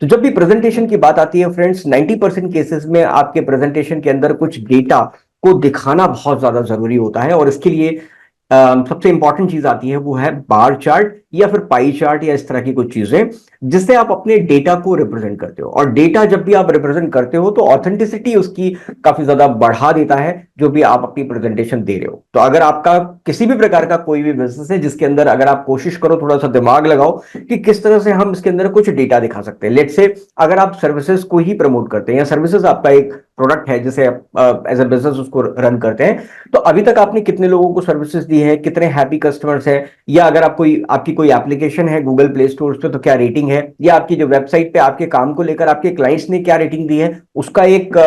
तो जब भी प्रेजेंटेशन की बात आती है फ्रेंड्स, 90% केसेस में आपके प्रेजेंटेशन के अंदर कुछ डेटा को दिखाना बहुत ज्यादा जरूरी होता है, और इसके लिए सबसे इंपॉर्टेंट चीज आती है, वो है बार चार्ट या फिर पाई चार्ट या इस तरह की कुछ चीजें जिससे आप अपने डेटा को रिप्रेजेंट करते हो। और डेटा जब भी आप रिप्रेजेंट करते हो तो ऑथेंटिसिटी उसकी काफी ज्यादा बढ़ा देता है, जो भी आप अपनी प्रेजेंटेशन दे रहे हो। तो अगर आपका किसी भी प्रकार का कोई भी बिजनेस है जिसके अंदर अगर आप कोशिश करो, थोड़ा सा दिमाग लगाओ कि किस तरह से हम इसके अंदर कुछ डेटा दिखा सकते हैं। लेट्स से अगर आप सर्विसेज को ही प्रमोट करते हैं या सर्विसेज आपका एक प्रोडक्ट है जिसे एज ए बिजनेस उसको रन करते हैं, तो अभी तक आपने कितने लोगों को सर्विसेज दी है, कितने हैप्पी कस्टमर्स हैं, या अगर आप कोई आपकी कोई एप्लीकेशन है गूगल प्ले स्टोर पे तो क्या रेटिंग है, या आपकी जो वेबसाइट पे आपके काम को लेकर आपके क्लाइंट्स ने क्या रेटिंग दी है, उसका एक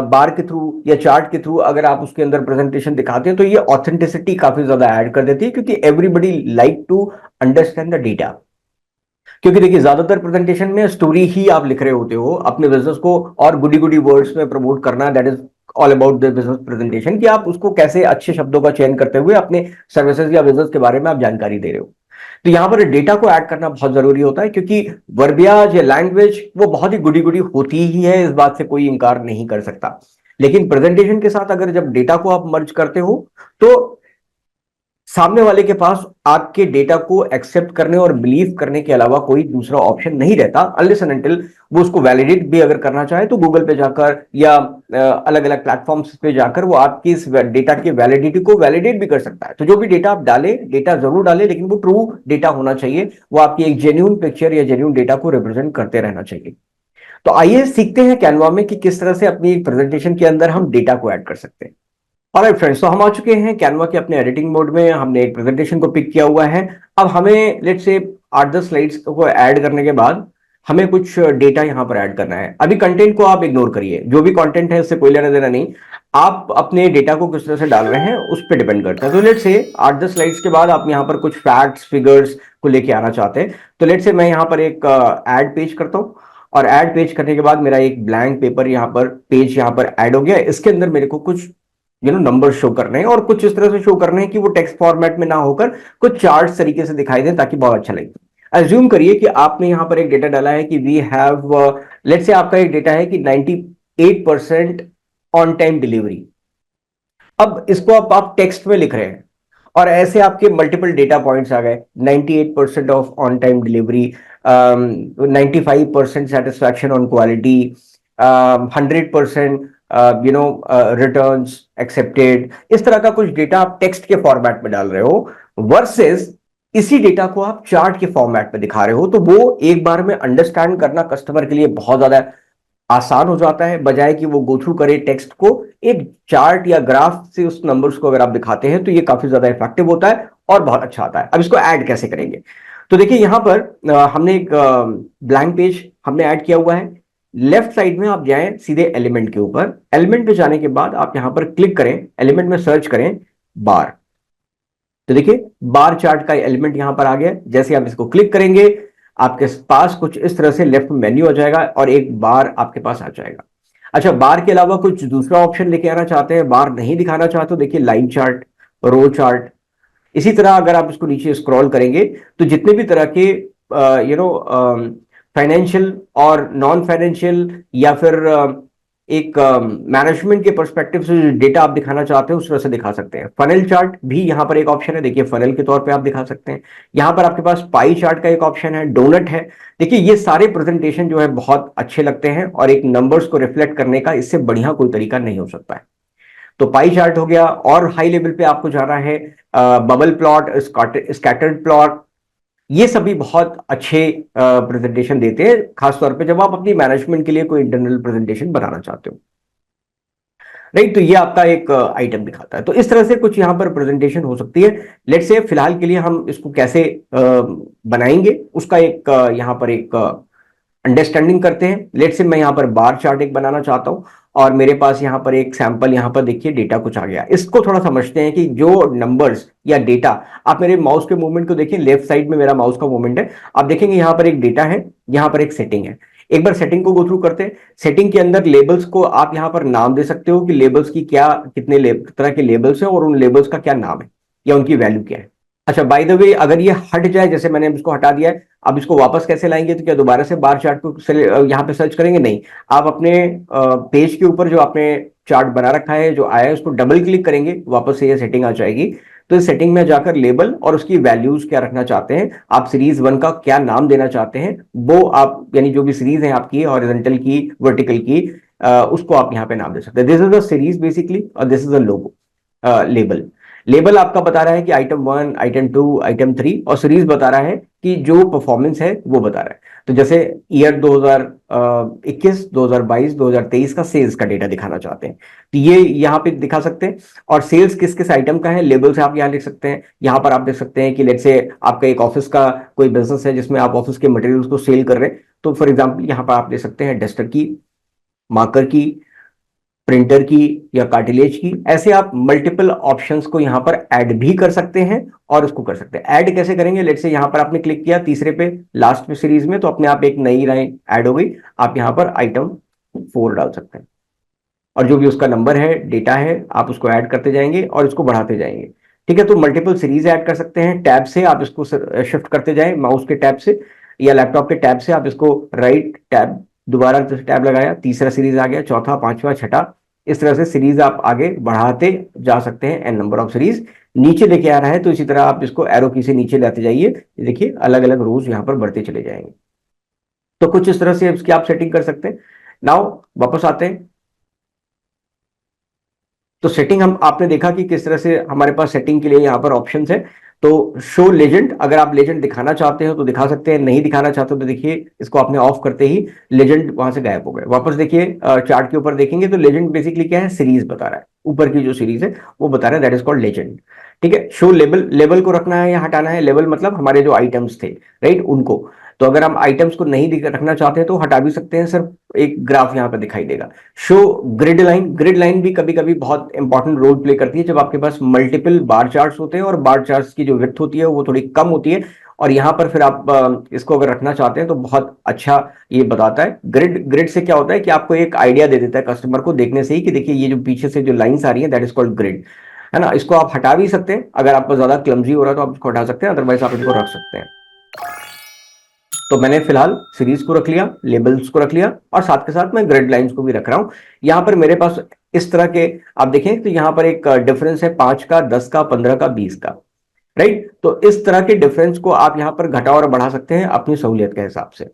बार के थ्रू या चार्ट के थ्रू अगर आप उसके अंदर प्रेजेंटेशन दिखाते हैं तो ये ऑथेंटिसिटी काफी ज्यादा ऐड कर देती है, क्योंकि everybody like to understand the data. क्योंकि देखिए ज्यादातर प्रेजेंटेशन में स्टोरी ही आप लिख रहे होते हो अपने बिजनेस को, और गुडी गुडी वर्ड्स में प्रमोट करना, that is all about the business presentation, कि आप उसको कैसे अच्छे शब्दों का चयन करते हुए अपने सर्विसेज या बिजनेस के बारे में आप जानकारी दे रहे हो। तो यहां पर डेटा को ऐड करना बहुत जरूरी होता है, क्योंकि वर्बियाज या लैंग्वेज वो बहुत ही गुडी गुडी होती ही है, इस बात से कोई इंकार नहीं कर सकता। लेकिन प्रेजेंटेशन के साथ अगर जब डेटा को आप मर्ज करते हो तो सामने वाले के पास आपके डेटा को एक्सेप्ट करने और बिलीव करने के अलावा कोई दूसरा ऑप्शन नहीं रहता, अनलेस एंड अनटिल वो उसको वैलिडेट भी अगर करना चाहे तो गूगल पे जाकर या अलग अलग प्लेटफॉर्म्स पे जाकर वो आपकी इस डेटा की वैलिडिटी को वैलिडेट भी कर सकता है। तो जो भी डेटा आप डाले, डेटा जरूर डाले, लेकिन वो ट्रू डेटा होना चाहिए, वो आपकी एक जेन्युइन पिक्चर या जेन्युइन डेटा को रिप्रेजेंट करते रहना चाहिए। तो आइए सीखते हैं कैनवा में कि किस तरह से अपनी प्रेजेंटेशन के अंदर हम डेटा को ऐड कर सकते हैं। ऑलराइट फ्रेंड्स, तो हम आ चुके हैं कैनवा के अपने एडिटिंग मोड में, हमने एक प्रेजेंटेशन को पिक किया हुआ है। अब हमें लेट्स से 8-10 स्लाइड्स को ऐड करने के बाद हमें कुछ डेटा यहां पर ऐड करना है। अभी कंटेंट को आप इग्नोर करिए, जो भी कंटेंट है उससे कोई लेना देना नहीं, आप अपने डेटा को किस तरह से डाल रहे हैं उस पर डिपेंड करता है। तो लेट्स से 8-10 स्लाइड्स के बाद आप यहाँ पर कुछ फैक्ट्स फिगर्स को लेके आना चाहते हैं, तो लेट्स से मैं यहाँ पर एक एड पेज करता हूँ, और एड पेज करने के बाद मेरा एक ब्लैंक पेपर यहाँ पर पेज यहाँ पर ऐड हो गया। इसके अंदर मेरे को कुछ नंबर शो करने हैं, और कुछ इस तरह से शो करने हैं कि वो टेक्स्ट फॉर्मेट में ना होकर कुछ चार्ट तरीके से दिखाई दें, ताकि बहुत अच्छा लगे। अज्यूम करिए कि आपने यहां पर एक डेटा डाला है कि वी हैव, लेट्स से आपका एक डेटा है कि 98% ऑन टाइम डिलीवरी। अब इसको आप टेक्स्ट में लिख रहे हैं, और ऐसे आपके मल्टीपल डेटा पॉइंट्स आ गए, 98% of on time delivery, 95% satisfaction on quality, 100% returns accepted. इस तरह का कुछ डेटा आप टेक्स्ट के फॉर्मेट में डाल रहे हो, वर्सेस इसी डेटा को आप चार्ट के फॉर्मेट में दिखा रहे हो, तो वो एक बार में अंडरस्टैंड करना कस्टमर के लिए बहुत ज्यादा आसान हो जाता है। बजाय कि वो गो थ्रू करे टेक्स्ट को, एक चार्ट या ग्राफ से उस नंबर्स को अगर आप दिखाते हैं तो ये काफी ज्यादा इफेक्टिव होता है और बहुत अच्छा आता है। अब इसको ऐड कैसे करेंगे, तो देखिए यहां पर हमने एक ब्लैंक पेज हमने ऐड किया हुआ है। लेफ्ट साइड में आप जाएं सीधे एलिमेंट के ऊपर, एलिमेंट पे जाने के बाद आप यहां पर क्लिक करें, एलिमेंट में सर्च करें बार। तो देखिए बार चार्ट का एलिमेंट यहां पर आ गया। जैसे आप इसको क्लिक करेंगे आपके पास कुछ इस तरह से लेफ्ट में मेन्यू आ जाएगा और एक बार आपके पास आ जाएगा। अच्छा, बार के अलावा कुछ दूसरा ऑप्शन लेके आना चाहते हैं, बार नहीं दिखाना चाहते, तो देखिए लाइन चार्ट, रो चार्ट। इसी तरह अगर आप इसको नीचे स्क्रॉल करेंगे तो जितने भी तरह के फाइनेंशियल और नॉन फाइनेंशियल या फिर एक मैनेजमेंट के पर्सपेक्टिव से जो डेटा आप दिखाना चाहते हैं उस तरह से दिखा सकते हैं। फनल चार्ट भी यहाँ पर एक ऑप्शन है, देखिए फनल के तौर पे आप दिखा सकते हैं। यहाँ पर आपके पास पाई चार्ट का एक ऑप्शन है, डोनट है। देखिए ये सारे प्रेजेंटेशन जो है बहुत अच्छे लगते हैं, और एक नंबर्स को रिफ्लेक्ट करने का इससे बढ़िया कोई तरीका नहीं हो सकता है। तो पाई चार्ट हो गया, और हाई लेवल पे आपको जाना है बबल प्लॉट, स्कैटर्ड प्लॉट, ये सभी बहुत अच्छे प्रेजेंटेशन देते हैं, खासतौर पे जब आप अपनी मैनेजमेंट के लिए कोई इंटरनल प्रेजेंटेशन बनाना चाहते हो। राइट, तो ये आपका एक आइटम दिखाता है। तो इस तरह से कुछ यहाँ पर प्रेजेंटेशन हो सकती है। लेट्स से फिलहाल के लिए हम इसको कैसे बनाएंगे उसका एक यहाँ पर एक अंडरस्टैंडिंग करते हैं। लेट्स से मैं यहाँ पर बार चार्ट एक बनाना चाहता हूँ, और मेरे पास यहाँ पर एक सैंपल, यहाँ पर देखिए डेटा कुछ आ गया। इसको थोड़ा समझते हैं कि जो नंबर्स या डेटा, आप मेरे माउस के मूवमेंट को देखिए, लेफ्ट साइड में मेरा माउस का मूवमेंट है, आप देखेंगे यहाँ पर एक डेटा है, यहाँ पर एक सेटिंग है। एक बार सेटिंग को गो थ्रू करते हैं। सेटिंग के अंदर लेबल्स को आप यहाँ पर नाम दे सकते हो कि लेबल्स की क्या, कितने तरह के लेबल्स हैं और उन लेबल्स का क्या नाम है या उनकी वैल्यू क्या है। अच्छा, बाय द वे, अगर ये हट जाए, जैसे मैंने इसको हटा दिया है, अब इसको वापस कैसे लाएंगे? तो क्या दोबारा से बार चार्ट को यहाँ पे सर्च करेंगे? नहीं, आप अपने पेज के ऊपर जो आपने चार्ट बना रखा है, जो आया है, उसको डबल क्लिक करेंगे, वापस से ये सेटिंग आ जाएगी। तो इस सेटिंग में जाकर लेबल और उसकी वैल्यूज क्या रखना चाहते हैं, आप सीरीज वन का क्या नाम देना चाहते हैं, वो आप, यानी जो भी सीरीज है आपकी हॉरिजॉन्टल की, वर्टिकल की, उसको आप यहाँ पे नाम दे सकते हैं। This is the series basically, और this is the logo. Label, label आपका बता रहा है कि item one, item two, item three, और सीरीज बता रहा है कि जो परफॉर्मेंस है वो बता रहा है। तो जैसे ईयर 2021, 2022, 2023 का सेल्स का डेटा दिखाना चाहते हैं, तो ये यहाँ पे दिखा सकते हैं। और सेल्स किस किस आइटम का है, लेबल से आप यहाँ लिख सकते हैं। यहाँ पर आप देख सकते हैं कि लेट से आपका एक ऑफिस का कोई बिजनेस है जिसमें आप ऑफिस के मटेरियल्स को सेल कर रहे हैं, तो फॉर एग्जाम्पल यहाँ पर आप दे सकते हैं डस्टर की, मार्कर की, प्रिंटर की, या कार्टिलेज की। ऐसे आप मल्टीपल ऑप्शंस को यहां पर ऐड भी कर सकते हैं और उसको कर सकते हैं। ऐड कैसे करेंगे? लेट्स से यहां पर आपने क्लिक किया तीसरे पे, लास्ट में सीरीज में, तो अपने आप एक नई लाइन ऐड हो गई। आप यहां पर आइटम 4 डाल सकते हैं, और जो भी उसका नंबर है, डेटा है, आप उसको ऐड करते जाएंगे और इसको बढ़ाते जाएंगे। ठीक है, तो मल्टीपल सीरीज ऐड कर सकते हैं। टैब से आप इसको शिफ्ट करते जाएं, माउस के टैब से या लैपटॉप के टैब से आप इसको राइट टैब, दोबारा टैब लगाया, तीसरा सीरीज आ गया, चौथा, पांचवा, छठा। इस तरह से सीरीज आप आगे बढ़ाते जा सकते हैं, एन नंबर ऑफ सीरीज। नीचे लेके आ रहा है तो इसी तरह आप इसको एरो की से नीचे लाते जाइए, देखिए अलग अलग रोज यहाँ पर बढ़ते चले जाएंगे। तो कुछ इस तरह से इसकी आप सेटिंग कर सकते हैं। नाउ वापस आते हैं। तो सेटिंग हम, आपने देखा कि किस तरह से हमारे पास सेटिंग के लिए यहाँ पर ऑप्शंस है। तो शो लेजेंड, अगर आप लेजेंड दिखाना चाहते हो तो दिखा सकते हैं, नहीं दिखाना चाहते हो तो देखिए इसको आपने ऑफ करते ही लेजेंड वहां से गायब हो गए। वापस देखिए, चार्ट के ऊपर देखेंगे तो लेजेंड बेसिकली क्या है, सीरीज बता रहा है, ऊपर की जो सीरीज है वो बता रहा है, दैट इज कॉल्ड लेजेंड। ठीक है, शो लेबल, लेबल को रखना है या हटाना है? लेबल मतलब हमारे जो आइटम्स थे, राइट, उनको। तो अगर हम आइटम्स को नहीं रखना चाहते हैं तो हटा भी सकते हैं, सिर्फ एक ग्राफ यहाँ पर दिखाई देगा। Show grid line, grid line भी कभी कभी बहुत इंपॉर्टेंट रोल प्ले करती है जब आपके पास मल्टीपल बार चार्ट्स होते हैं और बार चार्ट्स की जो विड्थ होती है वो थोड़ी कम होती है, और यहां पर फिर आप इसको अगर रखना चाहते हैं तो बहुत अच्छा ये बताता है। ग्रिड, ग्रिड से क्या होता है कि आपको एक आइडिया दे देता है कस्टमर को देखने से ही कि देखिए ये जो पीछे से जो लाइंस आ रही है, दैट इज कॉल्ड ग्रिड, है ना। इसको आप हटा भी सकते हैं, अगर आपको ज्यादा क्लमजी हो रहा है तो आप इसको हटा सकते हैं, अदरवाइज आप इसको रख सकते हैं। तो मैंने फिलहाल सीरीज को रख लिया, लेबल्स को रख लिया, और साथ के साथ मैं ग्रिड लाइंस को भी रख रहा हूं। यहां पर मेरे पास इस तरह के, आप देखें तो यहां पर एक डिफरेंस है 5 का, 10 का, 15 का, 20 का, राइट। तो इस तरह के डिफरेंस को आप यहां पर घटा और बढ़ा सकते हैं अपनी सहूलियत के हिसाब से।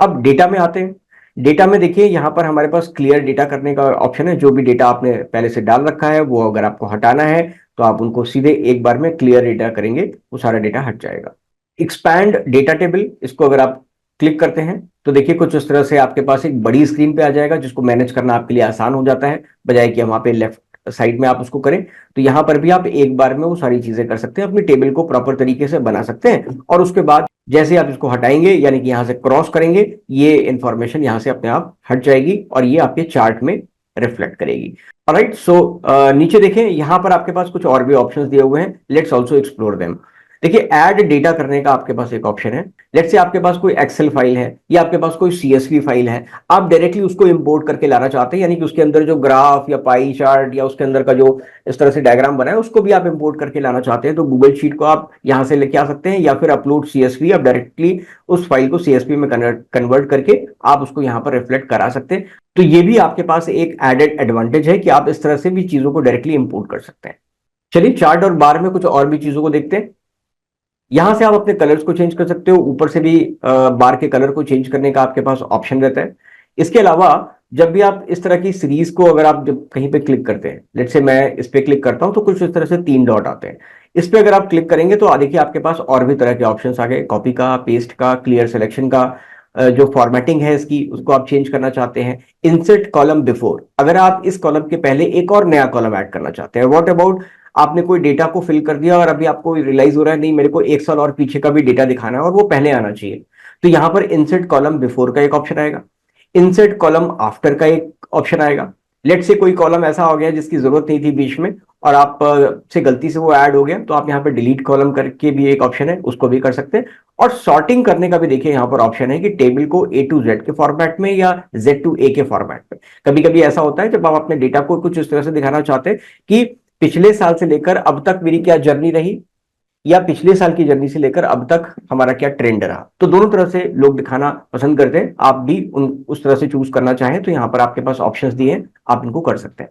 अब डेटा में आते हैं। डेटा में देखिए यहां पर हमारे पास क्लियर डेटा करने का ऑप्शन है। जो भी डेटा आपने पहले से डाल रखा है वो अगर आपको हटाना है तो आप उनको सीधे एक बार में क्लियर डेटा करेंगे, वो सारा डेटा हट जाएगा। एक्सपैंड डेटा टेबल, इसको अगर आप क्लिक करते हैं तो देखिए कुछ इस तरह से आपके पास एक बड़ी स्क्रीन पे आ जाएगा, जिसको मैनेज करना आपके लिए आसान हो जाता है, बजाय कि वहां पे लेफ्ट साइड में आप उसको करें। तो यहां पर भी आप एक बार में वो सारी चीजें कर सकते हैं, अपनी टेबल को प्रॉपर तरीके से बना सकते हैं, और उसके बाद जैसे आप इसको हटाएंगे, यानी कि यहां से क्रॉस करेंगे, ये इंफॉर्मेशन यहां से अपने आप हट जाएगी और ये आपके चार्ट में रिफ्लेक्ट करेगी। राइट, सो नीचे देखें, यहां पर आपके पास कुछ और भी ऑप्शंस दिए हुए हैं, लेट्स ऑल्सो एक्सप्लोर देम। देखिए ऐड डेटा करने का आपके पास एक ऑप्शन है। लेट्स से आपके पास कोई एक्सेल फाइल है या आपके पास कोई सीएसवी फाइल है, आप डायरेक्टली उसको इंपोर्ट करके लाना चाहते हैं, यानी कि उसके अंदर जो ग्राफ या पाई चार्ट या उसके अंदर का जो इस तरह से डायग्राम बना है उसको भी आप इंपोर्ट करके लाना चाहते हैं, तो गूगल शीट को आप यहां से लेके आ सकते हैं, या फिर अपलोड सीएसवी, आप डायरेक्टली उस फाइल को सीएसवी में कन्वर्ट करके आप उसको यहां पर रिफ्लेक्ट करा सकते हैं। तो ये भी आपके पास एक एडेड एडवांटेज है कि आप इस तरह से भी चीजों को डायरेक्टली इंपोर्ट कर सकते हैं। चलिए चार्ट और बार में कुछ और भी चीजों को देखते हैं। यहां से आप अपने कलर्स को चेंज कर सकते हो, ऊपर से भी बार के कलर को चेंज करने का आपके पास ऑप्शन रहता है। इसके अलावा जब भी आप इस तरह की सीरीज को, अगर आप जब कहीं पे क्लिक करते हैं, लेट्स से मैं इस पे क्लिक करता हूं तो कुछ इस तरह से 3 डॉट आते हैं। इस पे अगर आप क्लिक करेंगे तो देखिए आपके पास और भी तरह के ऑप्शंस आ गए, कॉपी का, पेस्ट का, क्लियर सिलेक्शन का, जो फॉर्मेटिंग है इसकी उसको आप चेंज करना चाहते हैं। इंसर्ट कॉलम बिफोर, अगर आप इस कॉलम के पहले एक और नया कॉलम ऐड करना चाहते हैं। व्हाट अबाउट, आपने कोई डेटा को फिल कर दिया और अभी आपको रियलाइज हो रहा है नहीं मेरे को 1 साल और पीछे का भी डेटा दिखाना है और वो पहले आना चाहिए, तो यहां पर इंसर्ट कॉलम बिफोर का एक ऑप्शन आएगा, इंसर्ट कॉलम आफ्टर का एक ऑप्शन आएगा। लेट से कोई कॉलम ऐसा हो गया जिसकी जरूरत नहीं थी बीच में और आप से गलती से वो ऐड हो गया, तो आप यहाँ पे डिलीट कॉलम करके भी एक ऑप्शन है, उसको भी कर सकते हैं। और सॉर्टिंग करने का भी देखिए यहाँ पर ऑप्शन है कि टेबल को ए टू जेड के फॉर्मेट में या जेड टू ए के फॉर्मेट में। कभी कभी ऐसा होता है जब आप अपने डेटा को कुछ इस तरह से दिखाना चाहते हैं कि पिछले साल से लेकर अब तक मेरी क्या जर्नी रही, या पिछले साल की जर्नी से लेकर अब तक हमारा क्या ट्रेंड रहा। तो दोनों तरह से लोग दिखाना पसंद करते हैं। आप भी उस तरह से चूज करना चाहें तो यहाँ पर आपके पास ऑप्शंस दिए हैं, आप इनको कर सकते हैं।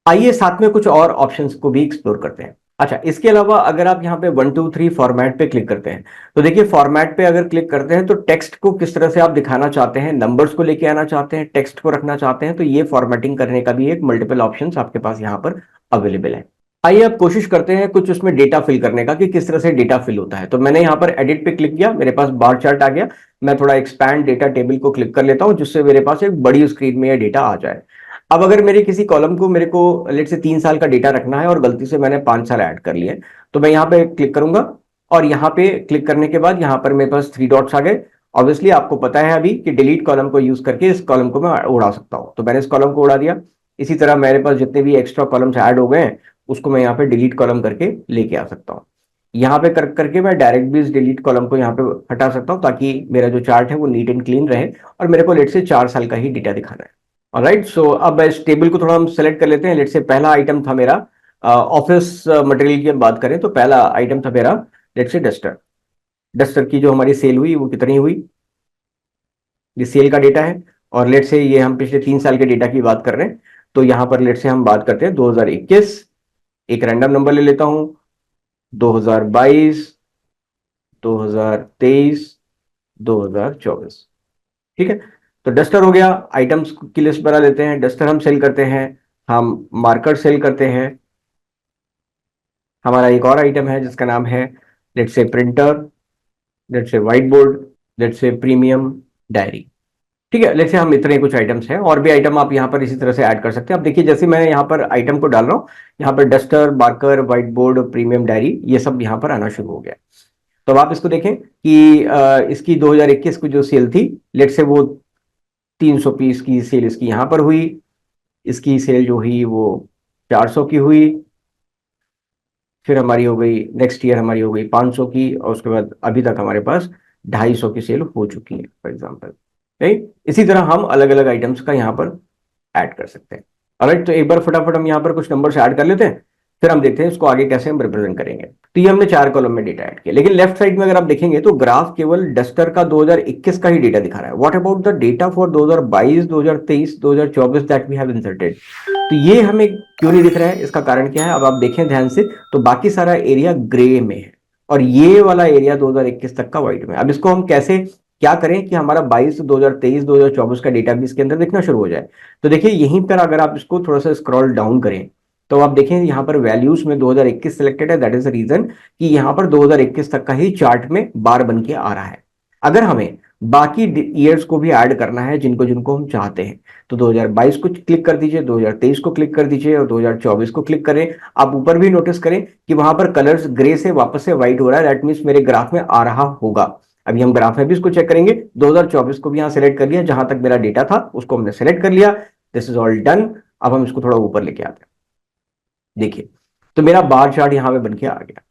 आइए साथ में कुछ और ऑप्शंस को भी एक्सप्लोर करते हैं। अच्छा, इसके अलावा अगर आप यहाँ पे 1 2 3 फॉर्मेट पे क्लिक करते हैं तो देखिए फॉर्मेट पे अगर क्लिक करते हैं तो टेक्स्ट को किस तरह से आप दिखाना चाहते हैं, नंबर्स को लेके आना चाहते हैं, टेक्स्ट को रखना चाहते हैं, तो ये फॉर्मेटिंग करने का भी एक मल्टीपल ऑप्शंस आपके पास यहाँ पर अवेलेबल है। आइए अब कोशिश करते हैं कुछ उसमें डेटा फिल करने का कि किस तरह से डेटा फिल होता है। तो मैंने यहाँ पर एडिट पे क्लिक किया, मेरे पास बार चार्ट आ गया। मैं थोड़ा एक्सपैंड डेटा टेबल को क्लिक कर लेता हूँ जिससे मेरे पास एक बड़ी स्क्रीन में यह डेटा आ जाए। अब अगर मेरे किसी कॉलम को मेरे को लेट से 3 साल का डेटा रखना है और गलती से मैंने 5 साल ऐड कर लिए, तो मैं यहाँ पे क्लिक करूंगा और यहाँ पे क्लिक करने के बाद यहाँ पर मेरे पास 3 डॉट्स आ गए। ऑब्वियसली आपको पता है अभी कि डिलीट कॉलम को यूज करके इस कॉलम को मैं उड़ा सकता हूँ, तो मैंने इस कॉलम को उड़ा दिया। इसी तरह मेरे पास जितने भी एक्स्ट्रा कॉलम्स ऐड हो गए हैं उसको मैं यहाँ पे डिलीट कॉलम करके लेके आ सकता हूँ। यहाँ पे कर करके मैं डायरेक्ट भी इस डिलीट कॉलम को यहाँ पे हटा सकता हूँ ताकि मेरा जो चार्ट है वो नीट एंड क्लीन रहे और मेरे को लेट से 4 साल का ही डेटा दिखाना है। ऑलराइट, सो अब इस टेबल को थोड़ा हम सेलेक्ट कर लेते हैं। लेट से पहला आइटम था मेरा ऑफिस मटेरियल की हम बात करें तो पहला आइटम था मेरा लेट से डस्टर। डस्टर की जो हमारी सेल हुई वो कितनी हुई, ये सेल का डेटा है। और लेट से ये हम पिछले 3 साल के डेटा की बात कर रहे हैं, तो यहां पर लेट से हम बात करते हैं 2021। एक रैंडम नंबर ले लेता हूं, 2022, 2023, 2024। ठीक है, तो डस्टर हो गया। आइटम्स की लिस्ट बना लेते हैं। डस्टर हम सेल करते हैं, हम मार्कर सेल करते हैं। हमारा एक और आइटम है जिसका नाम है let's say printer, let's say white board, let's say premium diary. ठीक है, लेट्स से हम इतने कुछ आइटम्स हैं, और भी आइटम आप यहाँ पर इसी तरह से ऐड कर सकते हैं। अब देखिए जैसे मैं यहाँ पर आइटम को डाल रहा हूँ, यहाँ पर duster, marker, white board, premium diary, ये सब यहाँ पर आना शुरू हो गया। तो अब आप इसको देखें कि इसकी 2021 की जो सेल थी लेट से वो 300 पीस की सेल इसकी यहाँ पर हुई। इसकी सेल जो हुई वो 400 की हुई। फिर हमारी हो गई नेक्स्ट ईयर हमारी हो गई 500 की, और उसके बाद अभी तक हमारे पास 250 की सेल हो चुकी है फॉर एग्जाम्पल। राइट, इसी तरह हम अलग अलग आइटम्स का यहाँ पर ऐड कर सकते हैं। ऑलराइट, तो एक बार फटाफट हम यहाँ पर कुछ नंबर्स ऐड कर लेते हैं, फिर हम देखते हैं इसको आगे कैसे हम रिप्रेजेंट करेंगे। तो ये हमने 4 कॉलम में डेटा ऐड किया, लेकिन लेफ्ट साइड में अगर आप देखेंगे तो ग्राफ केवल डस्टर का 2021 का ही डेटा दिखा रहा है। What about the data for 2022, 2023, 2024 that we have inserted? तो ये हमें क्यों नहीं दिख रहा है, इसका कारण क्या है? अब आप देखें ध्यान से तो बाकी सारा एरिया ग्रे में है और ये वाला एरिया 2021 तक का व्हाइट में। अब इसको हम कैसे क्या करें कि हमारा 22, 2023, 2024 का डेटा भी इसके अंदर दिखना शुरू हो जाए? तो देखिए यहीं पर अगर आप इसको थोड़ा सा स्क्रॉल डाउन करें तो आप देखें यहाँ पर वैल्यूज में 2021 सिलेक्टेड है। दैट इज द रीजन कि यहाँ पर 2021 तक का ही चार्ट में बार बन के आ रहा है। अगर हमें बाकी ईयर्स को भी ऐड करना है जिनको जिनको हम चाहते हैं, तो 2022 को क्लिक कर दीजिए, 2023 को क्लिक कर दीजिए और 2024 को क्लिक करें। आप ऊपर भी नोटिस करें कि वहां पर कलर्स ग्रे से वापस से व्हाइट हो रहा है। दैट मीन्स मेरे ग्राफ में आ रहा होगा। अभी हम ग्राफ में भी इसको चेक करेंगे। 2024 को भी यहां सेलेक्ट कर लिया, जहां तक मेरा डेटा था उसको हमने सेलेक्ट कर लिया। This is all done. अब हम इसको थोड़ा ऊपर लेके आते हैं। देखिए तो मेरा बार चार्ट यहां पे बन के आ गया।